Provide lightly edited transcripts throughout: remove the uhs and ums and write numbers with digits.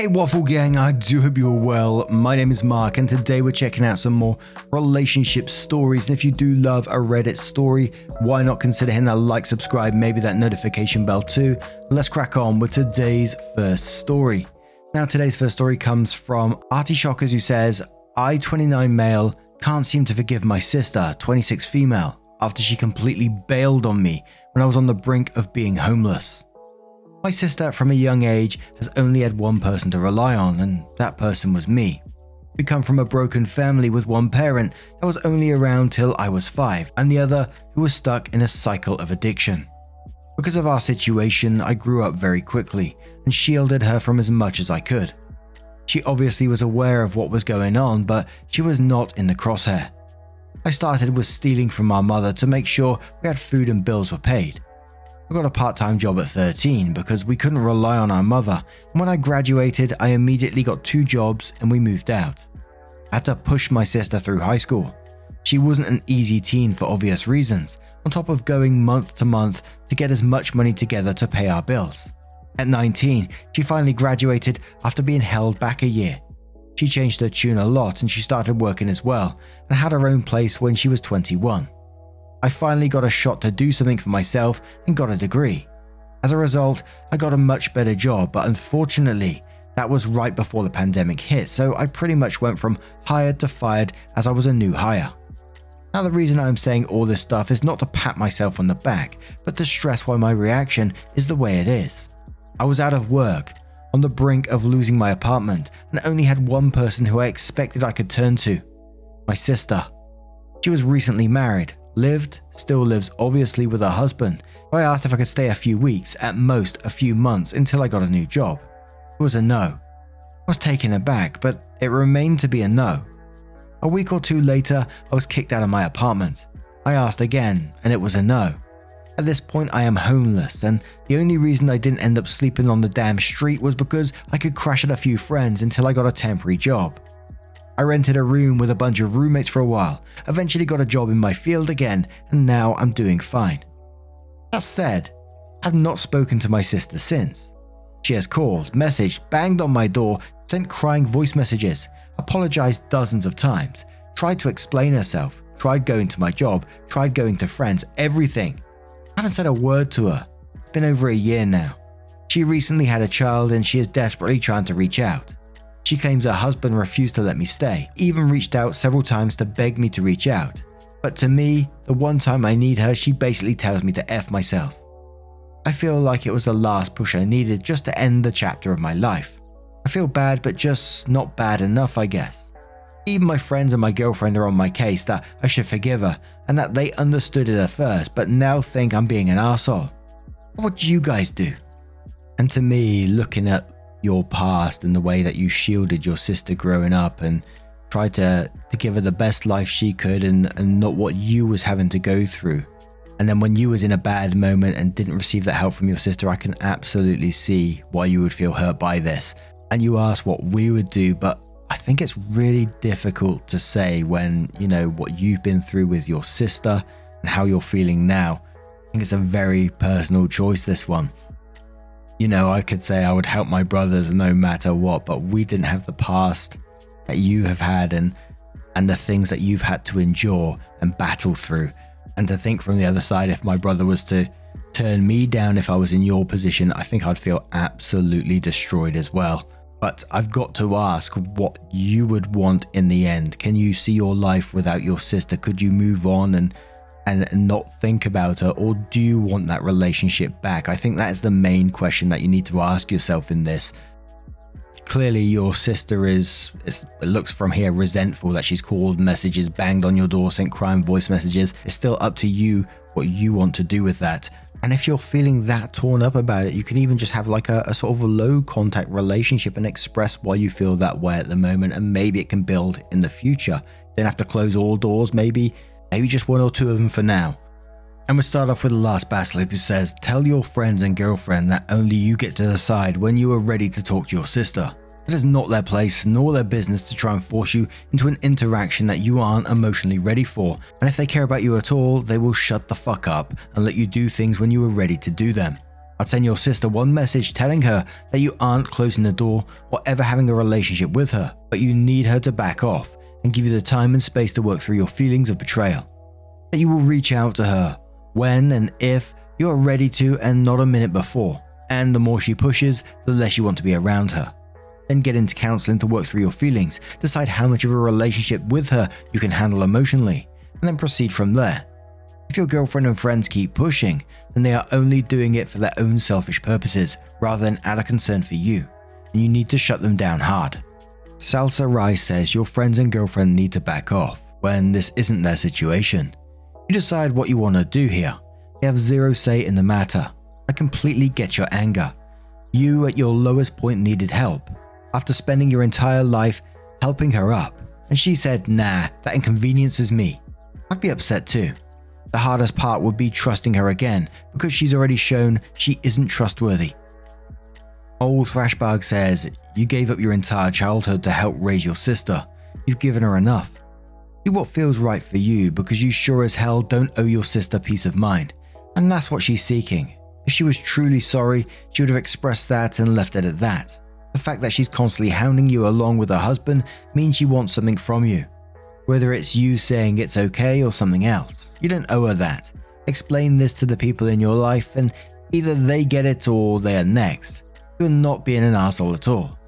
Hey Waffle Gang, I do hope you're well. My name is Mark and today we're checking out some more relationship stories. And if you do love a Reddit story, why not consider hitting that like, subscribe, maybe that notification bell too. Let's crack on with today's first story. Now today's first story comes from Artie Shockers, who says, I, 29 male, can't seem to forgive my sister, 26 female, after she completely bailed on me when I was on the brink of being homeless. My sister from a young age has only had one person to rely on, and that person was me. We come from a broken family with one parent that was only around till I was 5, and the other who was stuck in a cycle of addiction. Because of our situation, I grew up very quickly and shielded her from as much as I could. She obviously was aware of what was going on, but she was not in the crosshair. I started with stealing from our mother to make sure we had food and bills were paid. I got a part-time job at 13 because we couldn't rely on our mother, and when I graduated I immediately got 2 jobs and we moved out. I had to push my sister through high school. She wasn't an easy teen for obvious reasons, on top of going month to month to get as much money together to pay our bills. At 19, she finally graduated after being held back a year. She changed her tune a lot and she started working as well, and had her own place when she was 21. I finally got a shot to do something for myself and got a degree. As a result, I got a much better job, but unfortunately, that was right before the pandemic hit, so I pretty much went from hired to fired as I was a new hire. Now the reason I'm saying all this stuff is not to pat myself on the back, but to stress why my reaction is the way it is. I was out of work, on the brink of losing my apartment, and only had one person who I expected I could turn to: my sister. She was recently married. Still lives obviously with her husband. I asked if I could stay a few weeks, at most a few months, until I got a new job. It was a no. I was taken aback, but it remained to be a no. A week or 2 later, I was kicked out of my apartment. I asked again, and it was a no. At this point I am homeless, and the only reason I didn't end up sleeping on the damn street was because I could crash at a few friends until I got a temporary job. I rented a room with a bunch of roommates for a while, eventually got a job in my field again, and now I'm doing fine. That said, I've not spoken to my sister since. She has called, messaged, banged on my door, sent crying voice messages, apologized dozens of times, tried to explain herself, tried going to my job, tried going to friends, everything. I haven't said a word to her. It's been over a year now. She recently had a child and she is desperately trying to reach out. She claims her husband refused to let me stay, even reached out several times to beg me to reach out. But to me, the one time I need her, she basically tells me to F myself. I feel like it was the last push I needed just to end the chapter of my life. I feel bad, but just not bad enough, I guess. Even my friends and my girlfriend are on my case that I should forgive her, and that they understood it at first, but now think I'm being an arsehole. What do you guys do? And to me, looking at your past and the way that you shielded your sister growing up and tried to give her the best life she could and not what you was having to go through. And then when you was in a bad moment and didn't receive that help from your sister, I can absolutely see why you would feel hurt by this. And you asked what we would do, but I think it's really difficult to say when, you know, what you've been through with your sister and how you're feeling now. I think it's a very personal choice, this one. You know, I could say I would help my brothers no matter what, but we didn't have the past that you have had and the things that you've had to endure and battle through. And to think from the other side, if my brother was to turn me down if I was in your position, I think I'd feel absolutely destroyed as well. But I've got to ask what you would want in the end. Can you see your life without your sister? Could you move on and not think about her, or do you want that relationship back? I think that is the main question that you need to ask yourself in this. Clearly your sister is, it looks from here, resentful that she's called, messages, banged on your door, sent crying voice messages. It's still up to you what you want to do with that. And if you're feeling that torn up about it, you can even just have like a sort of a low contact relationship and express why you feel that way at the moment, and maybe it can build in the future. You don't have to close all doors, maybe just 1 or 2 of them for now. And we'll start off with the last Baslip, who says, tell your friends and girlfriend that only you get to decide when you are ready to talk to your sister. It is not their place nor their business to try and force you into an interaction that you aren't emotionally ready for. And if they care about you at all, they will shut the fuck up and let you do things when you are ready to do them. I'd send your sister one message telling her that you aren't closing the door or ever having a relationship with her, but you need her to back off and give you the time and space to work through your feelings of betrayal. That you will reach out to her when and if you are ready to and not a minute before, and the more she pushes, the less you want to be around her. Then get into counseling to work through your feelings, decide how much of a relationship with her you can handle emotionally, and then proceed from there. If your girlfriend and friends keep pushing, then they are only doing it for their own selfish purposes rather than out of concern for you, and you need to shut them down hard. Salsa Rice says your friends and girlfriend need to back off when this isn't their situation. You decide what you want to do here. They have zero say in the matter. I completely get your anger. You at your lowest point needed help. After spending your entire life helping her up, and she said, nah, that inconveniences me. I'd be upset too. The hardest part would be trusting her again because she's already shown she isn't trustworthy. Old Thrashbug says, you gave up your entire childhood to help raise your sister. You've given her enough. Do what feels right for you because you sure as hell don't owe your sister peace of mind. And that's what she's seeking. If she was truly sorry, she would have expressed that and left it at that. The fact that she's constantly hounding you along with her husband means she wants something from you. Whether it's you saying it's okay or something else, you don't owe her that. Explain this to the people in your life and either they get it or they are next. You are not being an asshole at all.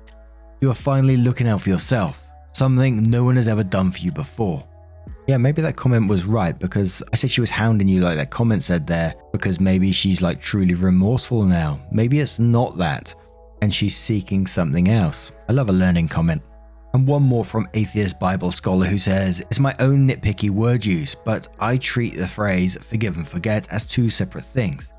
You are finally looking out for yourself, something no one has ever done for you before. Yeah, maybe that comment was right because I said she was hounding you like that comment said there because maybe she's like truly remorseful now. Maybe it's not that and she's seeking something else. I love a learning comment. And one more from Atheist Bible Scholar who says, it's my own nitpicky word use, but I treat the phrase forgive and forget as two separate things.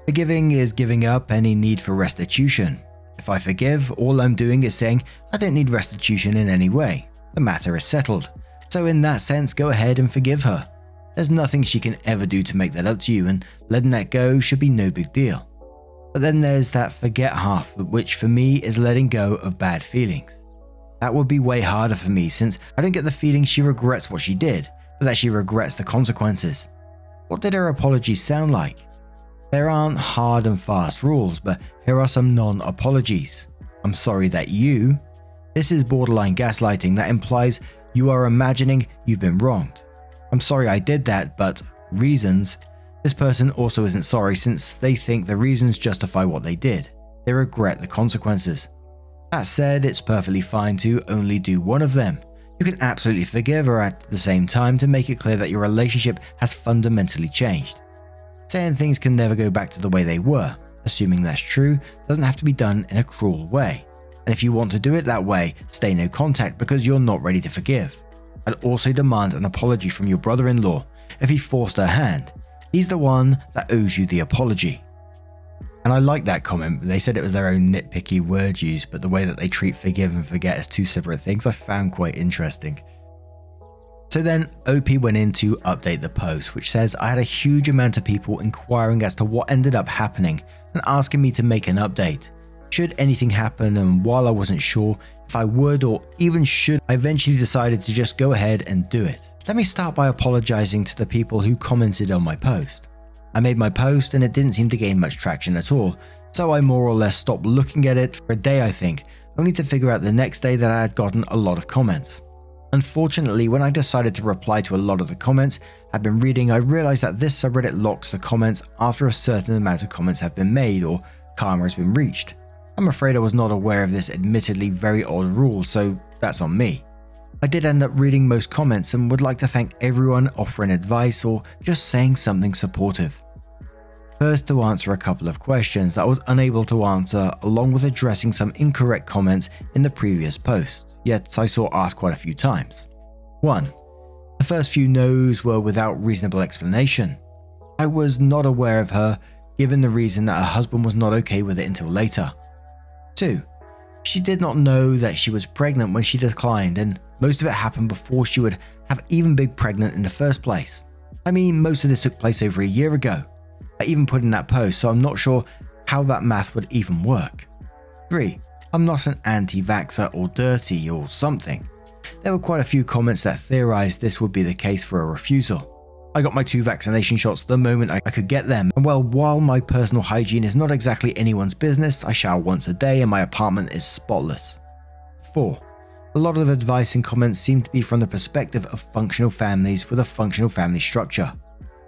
Forgiving is giving up any need for restitution. If I forgive, all I'm doing is saying I don't need restitution in any way. The matter is settled. So in that sense, go ahead and forgive her. There's nothing she can ever do to make that up to you, and letting that go should be no big deal. But then there's that forget half, which for me is letting go of bad feelings. That would be way harder for me since I don't get the feeling she regrets what she did, but that she regrets the consequences. What did her apologies sound like? There aren't hard and fast rules, but here are some non-apologies. I'm sorry that you. This is borderline gaslighting that implies you are imagining you've been wronged. I'm sorry I did that, but reasons. This person also isn't sorry since they think the reasons justify what they did. They regret the consequences. That said, it's perfectly fine to only do one of them. You can absolutely forgive her at the same time to make it clear that your relationship has fundamentally changed. Saying things can never go back to the way they were, assuming that's true, doesn't have to be done in a cruel way. And if you want to do it that way, stay no contact because you're not ready to forgive. I'd also demand an apology from your brother-in-law if he forced her hand. He's the one that owes you the apology. And I like that comment. They said it was their own nitpicky word use, but the way that they treat forgive and forget as two separate things I found quite interesting. So then OP went in to update the post, which says I had a huge amount of people inquiring as to what ended up happening and asking me to make an update. Should anything happen, and while I wasn't sure if I would or even should, I eventually decided to just go ahead and do it. Let me start by apologizing to the people who commented on my post. I made my post and it didn't seem to gain much traction at all, so I more or less stopped looking at it for a day I think, only to figure out the next day that I had gotten a lot of comments. Unfortunately, when I decided to reply to a lot of the comments I'd been reading, I realized that this subreddit locks the comments after a certain amount of comments have been made or karma has been reached. I'm afraid I was not aware of this admittedly very odd rule, so that's on me. I did end up reading most comments and would like to thank everyone offering advice or just saying something supportive. First, to answer a couple of questions that I was unable to answer, along with addressing some incorrect comments in the previous post, yet I saw asked quite a few times. 1. The first few no's were without reasonable explanation. I was not aware of her, given the reason that her husband was not okay with it until later. 2. She did not know that she was pregnant when she declined, and most of it happened before she would have even been pregnant in the first place. I mean, most of this took place over a year ago. I even put in that post, so I'm not sure how that math would even work. 3. I'm not an anti-vaxxer or dirty or something. There were quite a few comments that theorized this would be the case for a refusal. I got my 2 vaccination shots the moment I could get them, and well, while my personal hygiene is not exactly anyone's business, I shower once a day and my apartment is spotless. 4. A lot of advice and comments seem to be from the perspective of functional families with a functional family structure.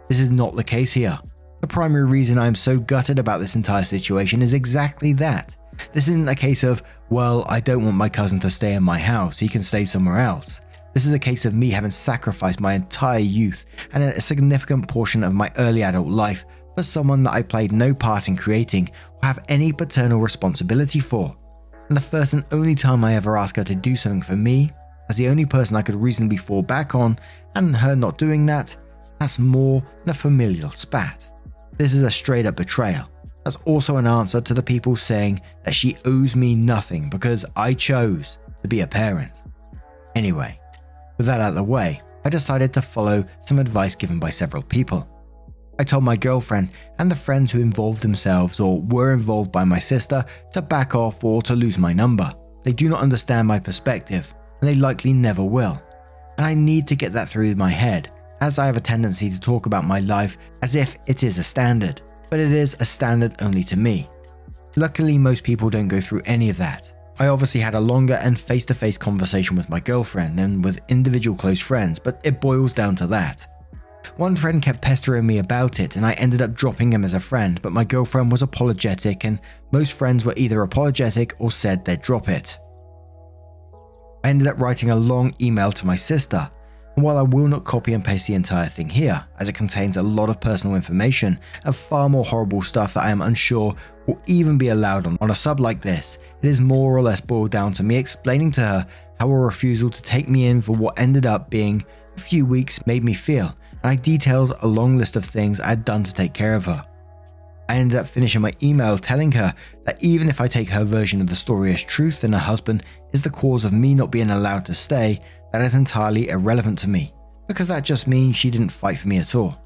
This is not the case here. The primary reason I am so gutted about this entire situation is exactly that. This isn't a case of, well, I don't want my cousin to stay in my house, he can stay somewhere else. This is a case of me having sacrificed my entire youth and a significant portion of my early adult life for someone that I played no part in creating or have any paternal responsibility for. And the first and only time I ever asked her to do something for me, as the only person I could reasonably fall back on, and her not doing that, that's more than a familial spat. This is a straight up betrayal. That's also an answer to the people saying that she owes me nothing because I chose to be a parent. Anyway, with that out of the way, I decided to follow some advice given by several people. I told my girlfriend and the friends who involved themselves or were involved by my sister to back off or to lose my number. They do not understand my perspective, and they likely never will. And I need to get that through my head, as I have a tendency to talk about my life as if it is a standard, but it is a standard only to me. Luckily, most people don't go through any of that. I obviously had a longer and face-to-face conversation with my girlfriend than with individual close friends, but it boils down to that. One friend kept pestering me about it and I ended up dropping him as a friend, but my girlfriend was apologetic and most friends were either apologetic or said they'd drop it. I ended up writing a long email to my sister, and while I will not copy and paste the entire thing here, as it contains a lot of personal information and far more horrible stuff that I am unsure will even be allowed on a sub like this, it is more or less boiled down to me explaining to her how a refusal to take me in for what ended up being a few weeks made me feel, and I detailed a long list of things I had done to take care of her. I ended up finishing my email telling her that even if I take her version of the story as truth and her husband is the cause of me not being allowed to stay, that is entirely irrelevant to me, because that just means she didn't fight for me at all.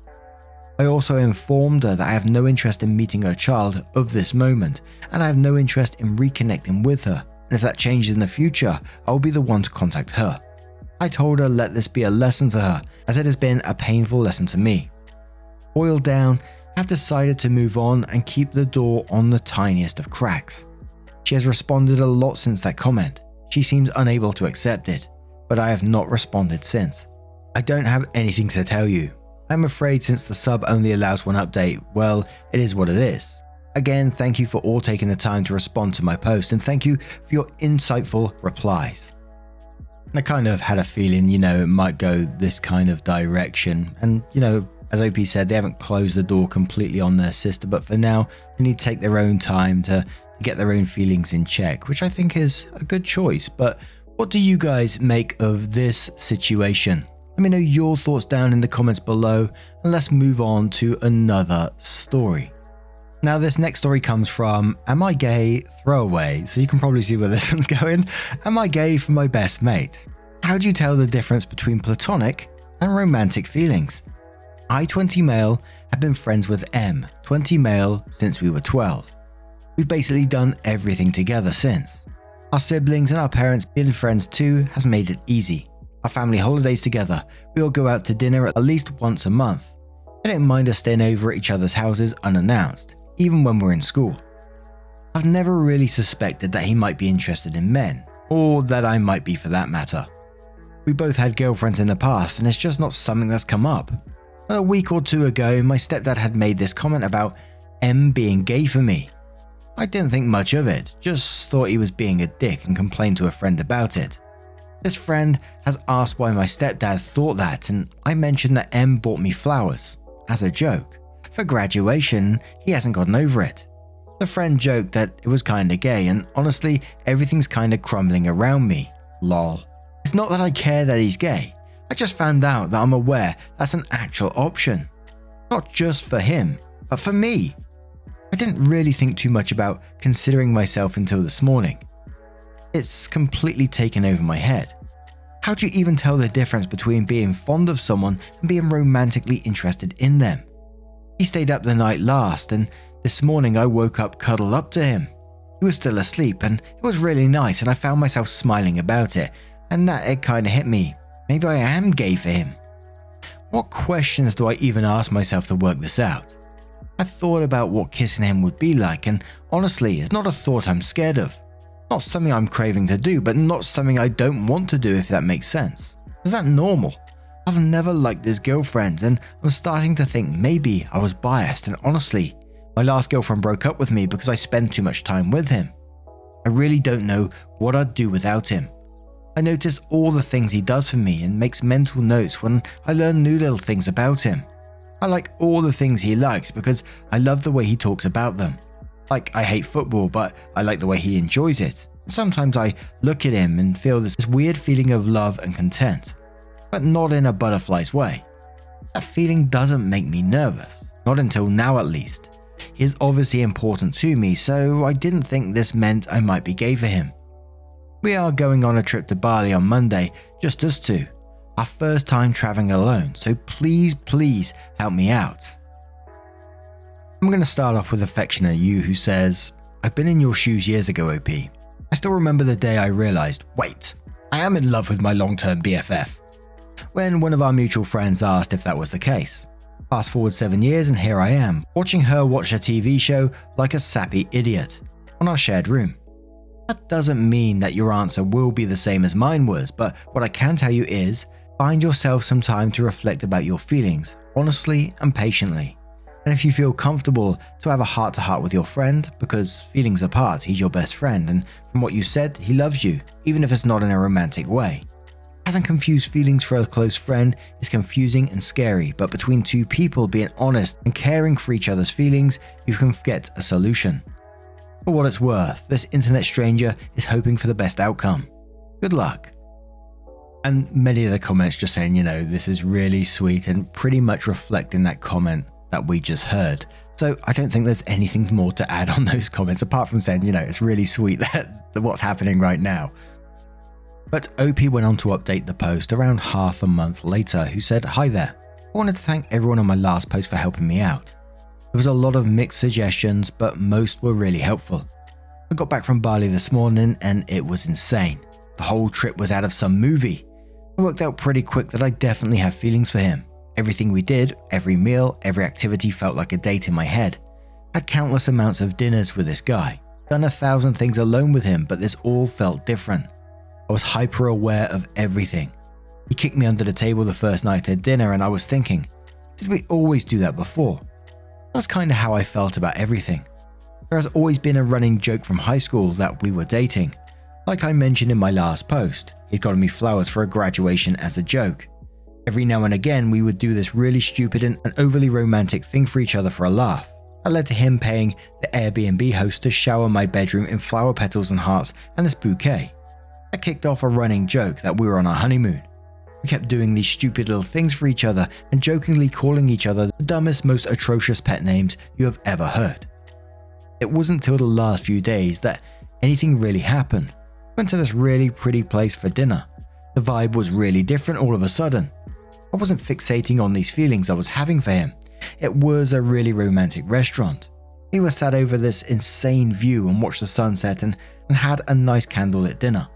I also informed her that I have no interest in meeting her child of this moment, and I have no interest in reconnecting with her, and if that changes in the future, I will be the one to contact her. I told her let this be a lesson to her, as it has been a painful lesson to me. Boiled down, I have decided to move on and keep the door on the tiniest of cracks. She has responded a lot since that comment. She seems unable to accept it, but I have not responded since. I don't have anything to tell you. I'm afraid since the sub only allows one update, well, it is what it is. Again, thank you for all taking the time to respond to my post, and thank you for your insightful replies. I kind of had a feeling, it might go this kind of direction, and as OP said, they haven't closed the door completely on their sister, but for now, they need to take their own time to get their own feelings in check, which I think is a good choice. But what do you guys make of this situation? Let me know your thoughts down in the comments below, and let's move on to another story. Now, this next story comes from Am I Gay Throwaway, so you can probably see where this one's going. Am I gay for my best mate? How do you tell the difference between platonic and romantic feelings? I, 20 male, have been friends with M, 20 male, since we were 12. We've basically done everything together since. Our siblings and our parents being friends too has made it easy. Our family holidays together, we all go out to dinner at least once a month. They don't mind us staying over at each other's houses unannounced, even when we're in school. I've never really suspected that he might be interested in men, or that I might be for that matter. We both had girlfriends in the past and it's just not something that's come up. A week or two ago, my stepdad had made this comment about M being gay for me. I didn't think much of it, just thought he was being a dick and complained to a friend about it. This friend has asked why my stepdad thought that, and I mentioned that M bought me flowers, as a joke. For graduation, he hasn't gotten over it. The friend joked that it was kinda gay, and honestly, everything's kinda crumbling around me. Lol. It's not that I care that he's gay, I just found out that I'm aware that's an actual option. Not just for him, but for me. I didn't really think too much about considering myself until this morning. It's completely taken over my head. How do you even tell the difference between being fond of someone and being romantically interested in them? He stayed up the night last, and this morning I woke up cuddled up to him. He was still asleep and it was really nice, and I found myself smiling about it, and that it kinda hit me. Maybe I am gay for him. What questions do I even ask myself to work this out? I thought about what kissing him would be like, and honestly, it's not a thought I'm scared of. Not something I'm craving to do, but not something I don't want to do, if that makes sense. Is that normal? I've never liked his girlfriends, and I'm starting to think maybe I was biased, and honestly, my last girlfriend broke up with me because I spent too much time with him. I really don't know what I'd do without him. I notice all the things he does for me and makes mental notes when I learn new little things about him. I like all the things he likes because I love the way he talks about them. Like, I hate football, but I like the way he enjoys it. Sometimes I look at him and feel this weird feeling of love and content, but not in a butterfly's way. That feeling doesn't make me nervous, not until now at least. He is obviously important to me, so I didn't think this meant I might be gay for him. We are going on a trip to Bali on Monday, just us two. Our first time traveling alone, so please help me out. I'm going to start off with Affectionate You, who says, I've been in your shoes years ago, OP. I still remember the day I realized, wait, I am in love with my long-term BFF. When one of our mutual friends asked if that was the case. Fast forward 7 years and here I am, watching her watch a TV show like a sappy idiot, on our shared room. That doesn't mean that your answer will be the same as mine was, but what I can tell you is, find yourself some time to reflect about your feelings, honestly and patiently. And if you feel comfortable to have a heart-to-heart with your friend, because feelings apart, he's your best friend, and from what you said, he loves you, even if it's not in a romantic way. Having confused feelings for a close friend is confusing and scary, but between two people being honest and caring for each other's feelings, you can get a solution. For what it's worth, this internet stranger is hoping for the best outcome. Good luck. And many of the comments just saying, this is really sweet and pretty much reflecting that comment that we just heard. So I don't think there's anything more to add on those comments apart from saying, it's really sweet that what's happening right now. But OP went on to update the post around half a month later, who said, Hi there. I wanted to thank everyone on my last post for helping me out. There was a lot of mixed suggestions, but most were really helpful. I got back from Bali this morning and it was insane. The whole trip was out of some movie. I worked out pretty quick that I definitely have feelings for him. Everything we did, every meal, every activity felt like a date in my head. I had countless amounts of dinners with this guy. Done 1,000 things alone with him, but this all felt different. I was hyper aware of everything. He kicked me under the table the first night at dinner and I was thinking, did we always do that before? That's kind of how I felt about everything. There has always been a running joke from high school that we were dating. Like I mentioned in my last post, he'd gotten me flowers for a graduation as a joke. Every now and again we would do this really stupid and overly romantic thing for each other for a laugh. That led to him paying the Airbnb host to shower my bedroom in flower petals and hearts and this bouquet. That kicked off a running joke that we were on our honeymoon. We kept doing these stupid little things for each other and jokingly calling each other the dumbest, most atrocious pet names you have ever heard. It wasn't till the last few days that anything really happened. We went to this really pretty place for dinner. The vibe was really different all of a sudden. I wasn't fixating on these feelings I was having for him. It was a really romantic restaurant. We were sat over this insane view and watched the sunset and had a nice candlelit dinner.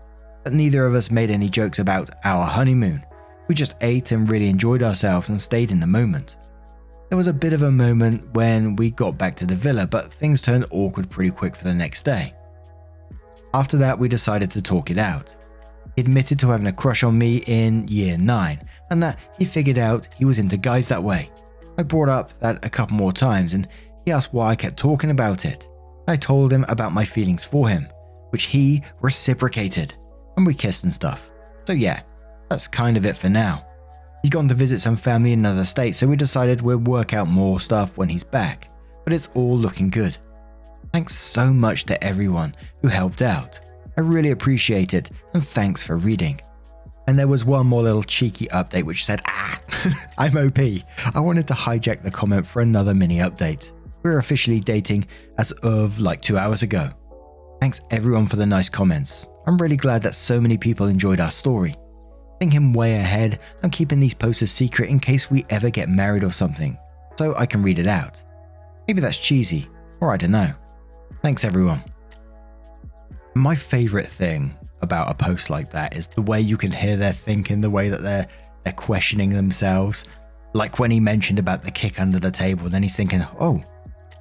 But neither of us made any jokes about our honeymoon. We just ate and really enjoyed ourselves and stayed in the moment. There was a bit of a moment when we got back to the villa, but things turned awkward pretty quick for the next day. After that, we decided to talk it out. He admitted to having a crush on me in year 9 and that he figured out he was into guys that way. I brought up that a couple more times and he asked why I kept talking about it. I told him about my feelings for him, which he reciprocated, and we kissed and stuff. So yeah, that's kind of it for now. He's gone to visit some family in another state, so we decided we'll work out more stuff when he's back, but it's all looking good. Thanks so much to everyone who helped out. I really appreciate it, and thanks for reading. And there was one more little cheeky update which said, I'm OP. I wanted to hijack the comment for another mini update. We're officially dating as of like 2 hours ago. Thanks everyone for the nice comments. I'm really glad that so many people enjoyed our story. Thinking way ahead, I'm keeping these posts a secret in case we ever get married or something, so I can read it out. Maybe that's cheesy, or I don't know. Thanks everyone. My favorite thing about a post like that is the way you can hear their thinking, the way that they're questioning themselves. Like when he mentioned about the kick under the table, then he's thinking, oh,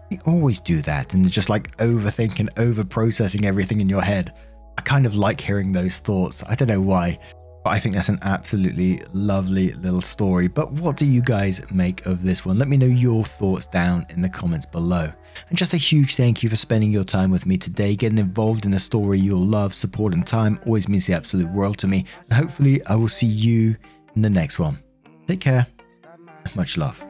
we always do that. And just like overthinking, over processing everything in your head. I kind of like hearing those thoughts. I don't know why, but I think that's an absolutely lovely little story. But what do you guys make of this one? Let me know your thoughts down in the comments below. And just a huge thank you for spending your time with me today. Getting involved in a story you'll love, support and time always means the absolute world to me. And hopefully I will see you in the next one. Take care. Much love.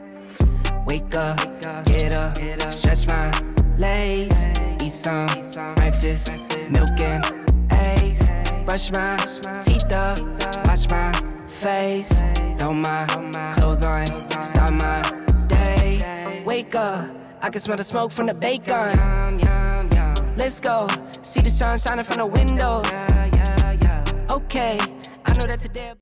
Wake up, get up, stretch my legs, eat some breakfast, milk and eggs, brush my teeth up, wash my face, throw my clothes on, start my day. Wake up, I can smell the smoke from the bacon. Let's go, see the sun shining from the windows. Okay, I know that today